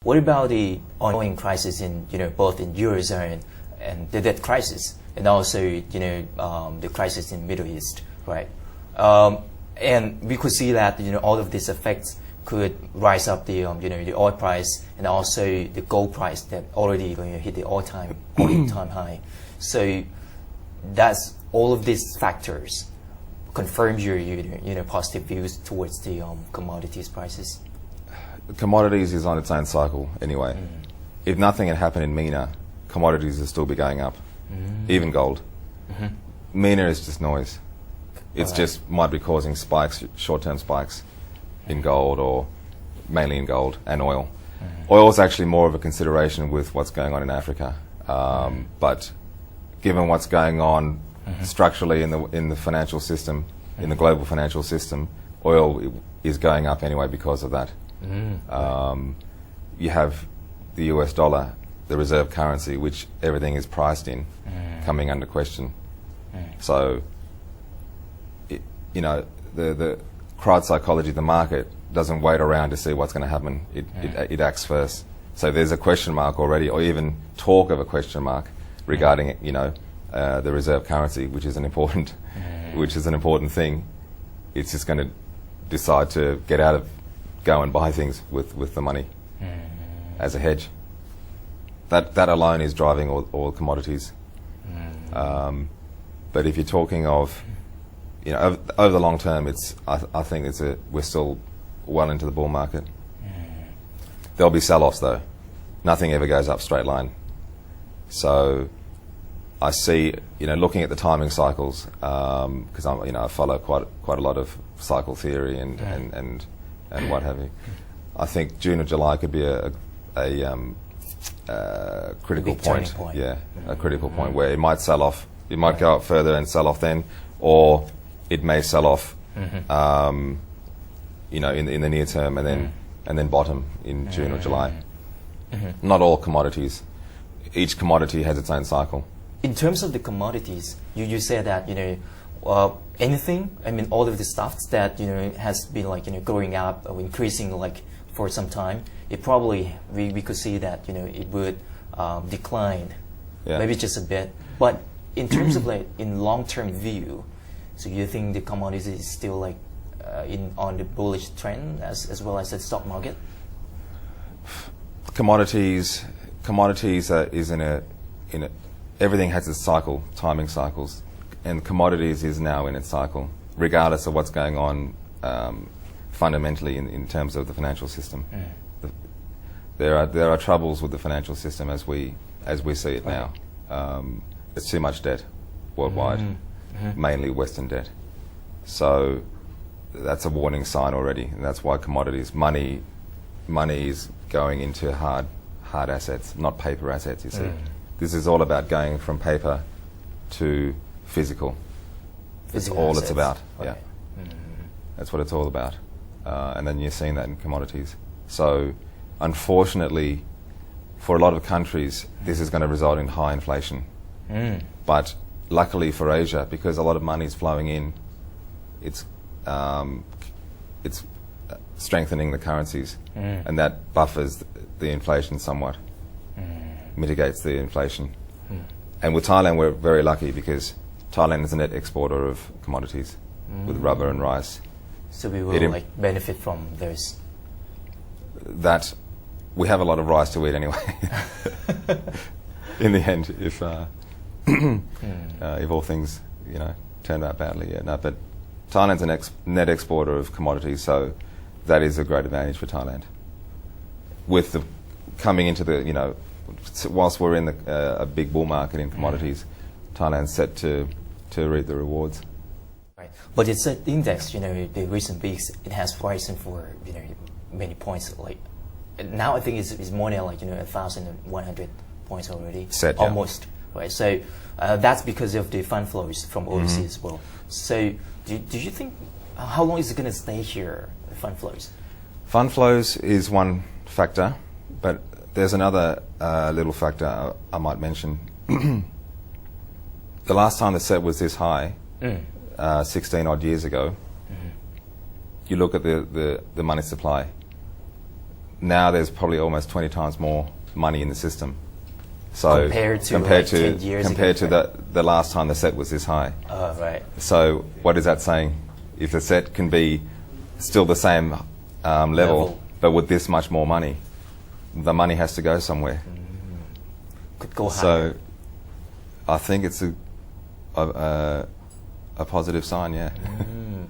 What about the ongoing crisis in, both in Eurozone and the debt crisis, and also, the crisis in Middle East, right? And we could see that, all of these effects could rise up the, the oil price and also the gold price that already hit the all-time high. So that's all of these factors confirm your, positive views towards the commodities prices. Commodities is on its own cycle anyway. If nothing had happened in MENA, commodities would still be going up, even gold. MENA is just noise. It's just might be causing spikes, short-term spikes in gold, or mainly in gold and oil. Oil is actually more of a consideration with what's going on in Africa, but given what's going on structurally in the financial system, in the global financial system, oil is going up anyway because of that. You have the US dollar, the reserve currency, which everything is priced in, coming under question. So, the crowd psychology, the market doesn't wait around to see what's going to happen. It acts first. So there's a question mark already, or even talk of a question mark regarding, the reserve currency, which is an important thing. It's just going to decide to go and buy things with the money as a hedge. That alone is driving all commodities. But if you're talking of, over the long term, I think we're still well into the bull market. There'll be sell-offs though. Nothing ever goes up straight line. So I see, looking at the timing cycles, because I follow quite a lot of cycle theory and what have you. I think June or July could be a critical point. Yeah, a critical point where it might sell off. It might go up further and sell off then, or it may sell off, in the near term and then bottom in June or July. Not all commodities. Each commodity has its own cycle. In terms of the commodities, you said that anything. I mean, all of the stuff that has been growing up or increasing for some time. It probably we could see that it would decline, maybe just a bit. But in terms of in long-term view, so you think the commodities is still on the bullish trend as well as the stock market? Commodities is in a everything has its cycle, timing cycles, and commodities is now in its cycle, regardless of what's going on fundamentally in terms of the financial system. There are troubles with the financial system as we see it now. There's too much debt worldwide, mainly Western debt. So that's a warning sign already, and that's why commodities, money is going into hard assets, not paper assets. You see, this is all about going from paper to physical. That's all assets. It's about. Yeah, that's what it's all about. And then you're seeing that in commodities. So, unfortunately, for a lot of countries, this is going to result in high inflation. But luckily for Asia, because a lot of money is flowing in, it's strengthening the currencies, and that buffers the inflation somewhat, mitigates the inflation. And with Thailand, we're very lucky because Thailand is a net exporter of commodities, with rubber and rice. So we will benefit from those. That we have a lot of rice to eat anyway. In the end, if all things turn out badly, but Thailand's a net exporter of commodities, so that is a great advantage for Thailand. With the coming into the whilst we're in a big bull market in commodities, Thailand's set to reap the rewards. Right, but it's an index. The recent weeks it has risen for many points. Now I think it's more than 1,100 points already. Set, almost. Right, so that's because of the fund flows from overseas as well. So do you think how long is it going to stay here? The fund flows. Fund flows is one factor, but there's another little factor I might mention. The last time the set was this high, 16 odd years ago, you look at the money supply. now there's probably almost 20 times more money in the system. So Compared to, like, 10 years compared ago, to the last time the set was this high. Right. So what is that saying? If the set can be still the same level, but with this much more money, the money has to go somewhere. Could go higher. So I think it's a positive sign, yeah.